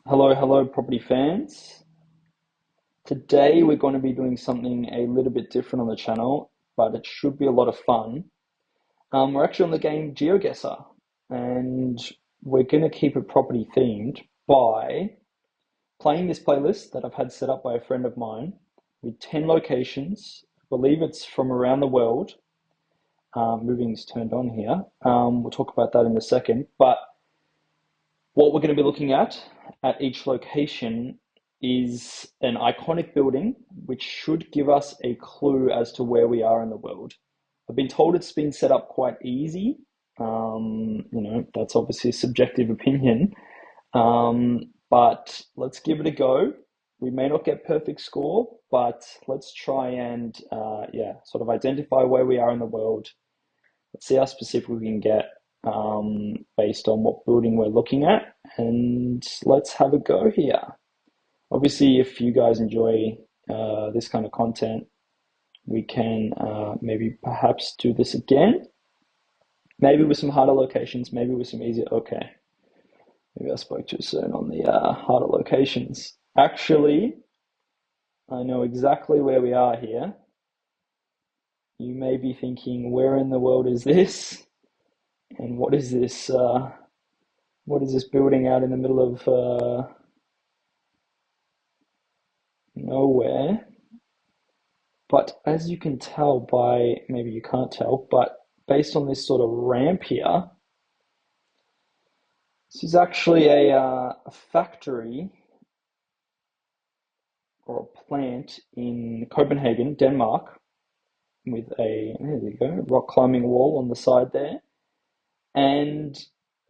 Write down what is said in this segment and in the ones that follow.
Hello, property fans. Today we're going to be doing something a little bit different on the channel, but it should be a lot of fun. We're actually on the game Geoguessr, and we're going to keep it property themed by playing this playlist that I've had set up by a friend of mine with 10 locations. I believe it's from around the world. Moving's turned on here. We'll talk about that in a second, but what we're going to be looking at each location is an iconic building which should give us a clue as to where we are in the world. I've been told it's been set up quite easy. That's obviously a subjective opinion, but let's give it a go. We may not get perfect score, but let's try and sort of identify where we are in the world. Let's see how specific we can get based on what building we're looking at, and let's have a go here. Obviously, if you guys enjoy this kind of content, we can maybe perhaps do this again. Maybe with some harder locations, maybe with some easier. Okay, maybe I spoke too soon on the harder locations. Actually, I know exactly where we are here. You may be thinking, where in the world is this? And what is this? What is this building out in the middle of nowhere? But as you can tell by, maybe you can't tell, but based on this sort of ramp here, this is actually a factory or a plant in Copenhagen, Denmark, with there you go, rock climbing wall on the side there, and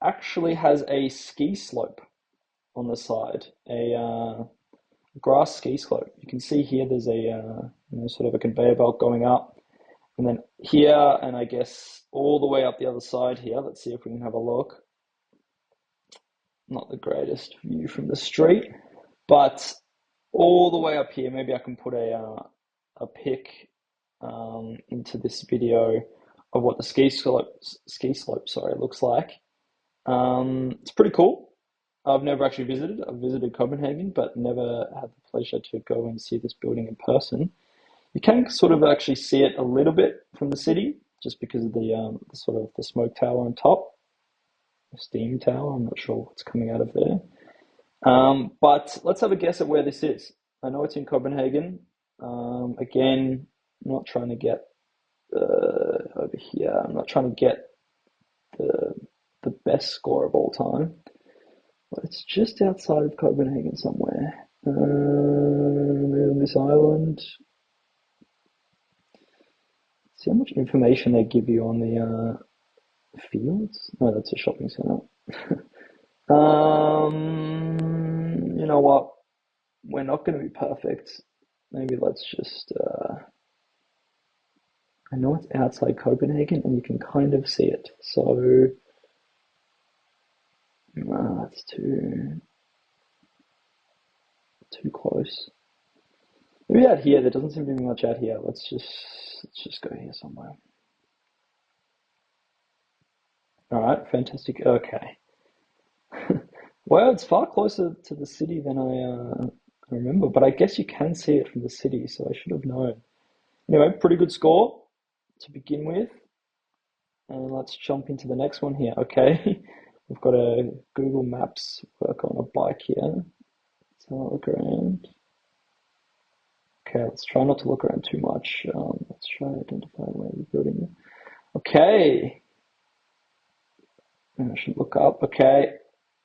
actually has a ski slope on the side, a grass ski slope. You can see here there's a sort of a conveyor belt going up, and then here, and I guess all the way up the other side here. Let's see if we can have a look. Not the greatest view from the street, but all the way up here. Maybe I can put a pic into this video of what the ski slope, sorry, looks like. It's pretty cool. I've never actually visited. I've visited Copenhagen, but never had the pleasure to go and see this building in person. You can sort of actually see it a little bit from the city, just because of the sort of the smoke tower on top, the steam tower. I'm not sure what's coming out of there. But let's have a guess at where this is. I know it's in Copenhagen. Again, I'm not trying to get over here. I'm not trying to get the best score of all time, but it's just outside of Copenhagen somewhere. On this island. See how much information they give you on the fields? No, that's a shopping center. You know what? We're not going to be perfect. Maybe let's just. I know it's outside Copenhagen, and you can kind of see it. So that's too close. Maybe out here. There doesn't seem to be much out here. Let's just go here somewhere. All right, fantastic. Okay. Well, it's far closer to the city than I remember, but I guess you can see it from the city, so I should have known. Anyway, pretty good score to begin with. And let's jump into the next one here. Okay, we've got a Google Maps work on a bike here. Let's have a look around. Okay, let's try not to look around too much. Let's try to identify where the building is. Okay. I should look up. Okay.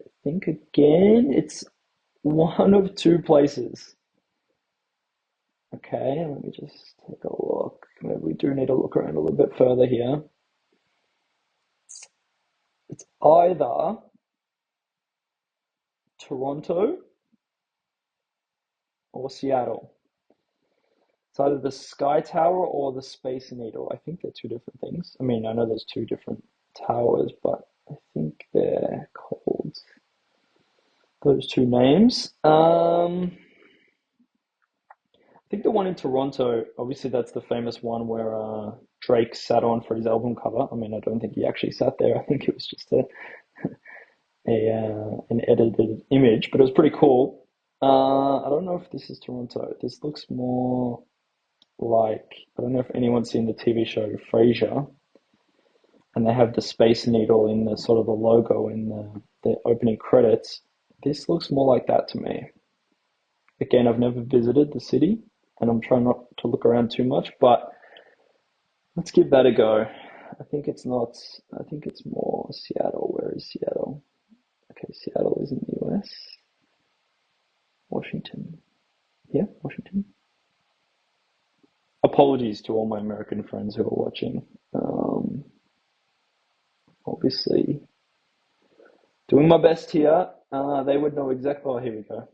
I think again, it's one of two places. Okay, let me just take a look. Maybe we do need to look around a little bit further here. It's either Toronto or Seattle. It's either the Sky Tower or the Space Needle. I think they're two different things. I mean, I know there's two different towers, but I think they're called those two names. I think the one in Toronto, obviously that's the famous one where Drake sat on for his album cover. I mean, I don't think he actually sat there. I think it was just an edited image, but it was pretty cool. I don't know if this is Toronto. This looks more like, I don't know if anyone's seen the TV show Frasier, and they have the Space Needle in the sort of the logo in the opening credits. This looks more like that to me. Again, I've never visited the city, and I'm trying not to look around too much, but let's give that a go. I think it's not, I think it's more Seattle. Where is Seattle? Okay, Seattle is in the US. Washington. Yeah, Washington. Apologies to all my American friends who are watching. Obviously, doing my best here. They would know exactly. Oh, here we go.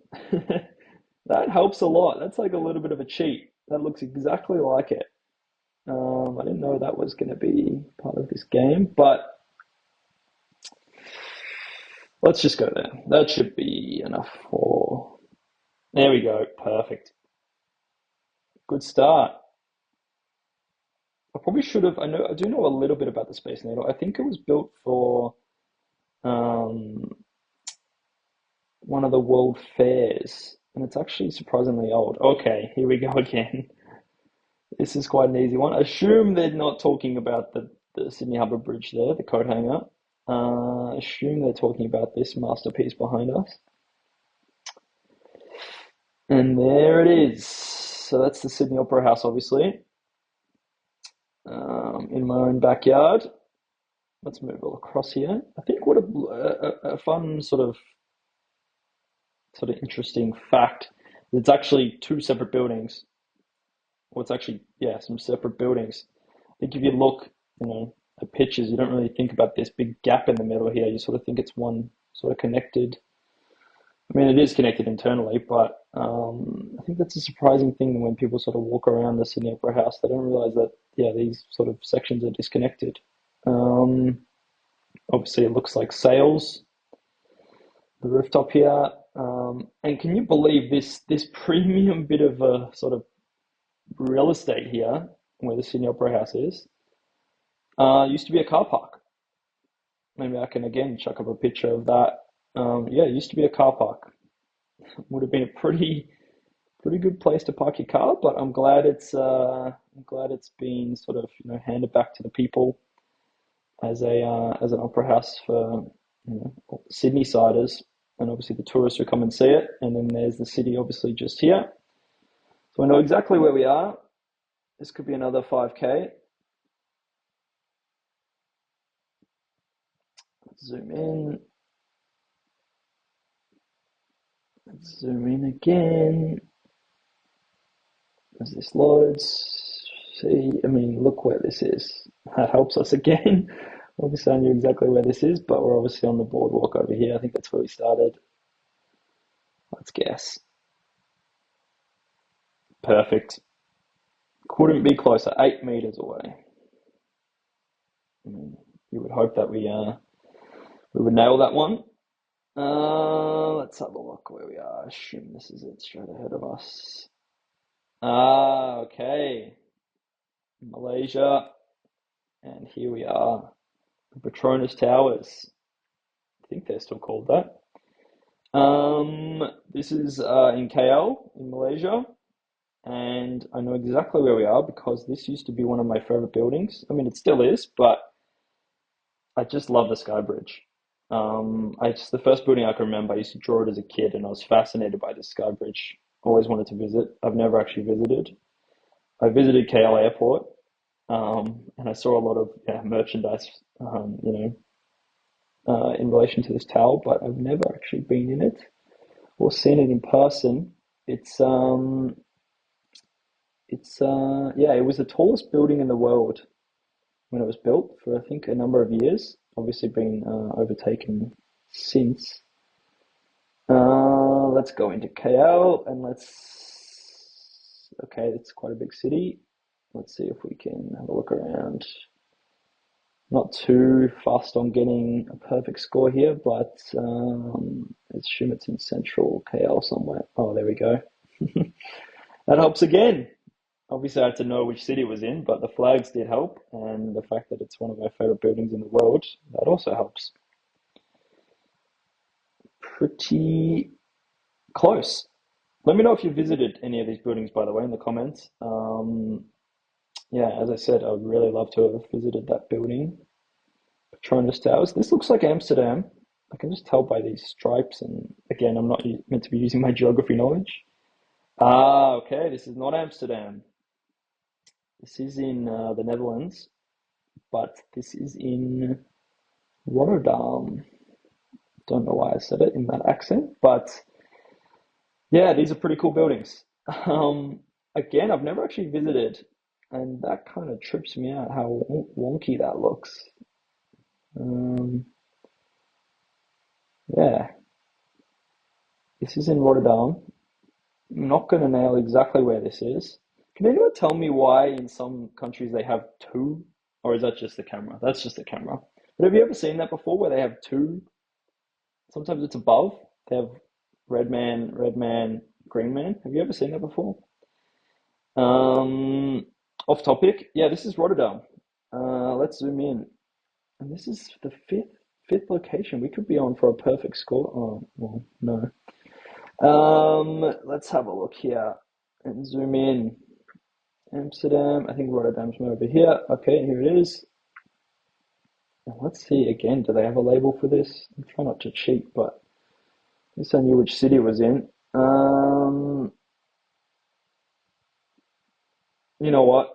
That helps a lot. That's like a little bit of a cheat. That looks exactly like it. I didn't know that was going to be part of this game, but let's just go there. That should be enough for. There we go. Perfect. Good start. I probably should have. I do know a little bit about the Space Needle. I think it was built for um, one of the world fairs, and it's actually surprisingly old. Okay, here we go again. This is quite an easy one. Assume they're not talking about the Sydney Harbour Bridge there, the coat hanger. Assume they're talking about this masterpiece behind us. And there it is. So that's the Sydney Opera House, obviously, in my own backyard. Let's move all across here. I think what a fun sort of interesting fact. It's actually two separate buildings. Well, it's actually, yeah, some separate buildings. I think if you look, at pictures, you don't really think about this big gap in the middle here. You sort of think it's one sort of connected. I mean, it is connected internally, but I think that's a surprising thing when people sort of walk around the Sydney Opera House. They don't realize that, yeah, these sort of sections are disconnected. Um, Obviously, it looks like sails, the rooftop here. And can you believe this premium bit of sort of real estate here, where the Sydney Opera House is, used to be a car park. Maybe I can again chuck up a picture of that. Yeah, it used to be a car park. Would have been a pretty good place to park your car, but I'm glad it's been sort of handed back to the people as a as an opera house for Sydney siders, and obviously the tourists who come and see it. And then there's the city, obviously just here. So I know exactly where we are. This could be another 5K. Let's zoom in. Let's zoom in again. As this loads, see, I mean, look where this is. That helps us again. Obviously, I knew exactly where this is, but we're obviously on the boardwalk over here. I think that's where we started. Let's guess. Perfect. Couldn't be closer. 8 meters away. I mean, you would hope that we would nail that one. Let's have a look where we are. Assume this is it straight ahead of us. Okay. Malaysia. And here we are. The Petronas Towers. I think they're still called that. This is in KL in Malaysia, and I know exactly where we are because this used to be one of my favorite buildings. I mean, it still is, but I just love the Sky Bridge. The first building I can remember, I used to draw it as a kid, and I was fascinated by the Sky Bridge. Always wanted to visit. I've never actually visited. I visited KL Airport, and I saw a lot of merchandise, in relation to this tower, but I've never actually been in it or seen it in person. It's yeah, it was the tallest building in the world when it was built for I think a number of years. Obviously been overtaken since. Let's go into KL and okay, it's quite a big city. Let's see if we can have a look around. Not too fast on getting a perfect score here, but let's assume it's in central KL somewhere. Oh, there we go. That helps again. Obviously, I had to know which city it was in, but the flags did help, and the fact that it's one of my favorite buildings in the world, that also helps. pretty close. Let me know if you visited any of these buildings, by the way, in the comments. Yeah, as I said, I would really love to have visited that building. Petronas Towers. This looks like Amsterdam. I can just tell by these stripes, and again, I'm not meant to be using my geography knowledge. Ah, okay, this is not Amsterdam. This is in the Netherlands, but this is in Rotterdam. Don't know why I said it in that accent, but yeah, these are pretty cool buildings. Again, I've never actually visited, and that kind of trips me out how wonky that looks. Um, yeah, this is in Rotterdam. I'm not going to nail exactly where this is. Can anyone tell me why in some countries they have two, or is that just the camera? That's just the camera. But have you ever seen that before where they have two? Sometimes it's above. They have red man, green man. Have you ever seen that before? Um, Off topic. Yeah, this is Rotterdam. Let's zoom in. And this is the fifth location. We could be on for a perfect score. Oh, well, no. Let's have a look here and zoom in. Amsterdam. I think Rotterdam's over here. Okay, here it is. And let's see again. Do they have a label for this? I'm trying not to cheat, but at least I knew which city it was in. You know what?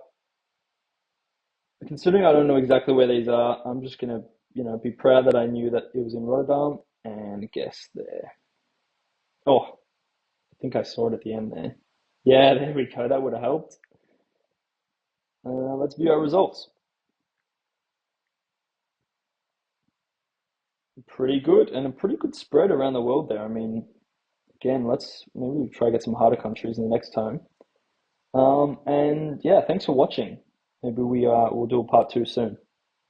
Considering I don't know exactly where these are, I'm just gonna, be proud that I knew that it was in Rotterdam and guess there. Oh, I think I saw it at the end there. Yeah, there we go. That would have helped. Let's view our results. Pretty good, and a pretty good spread around the world there. I mean, again, let's maybe try to get some harder countries in the next time. And yeah, thanks for watching. Maybe we'll do a part two soon.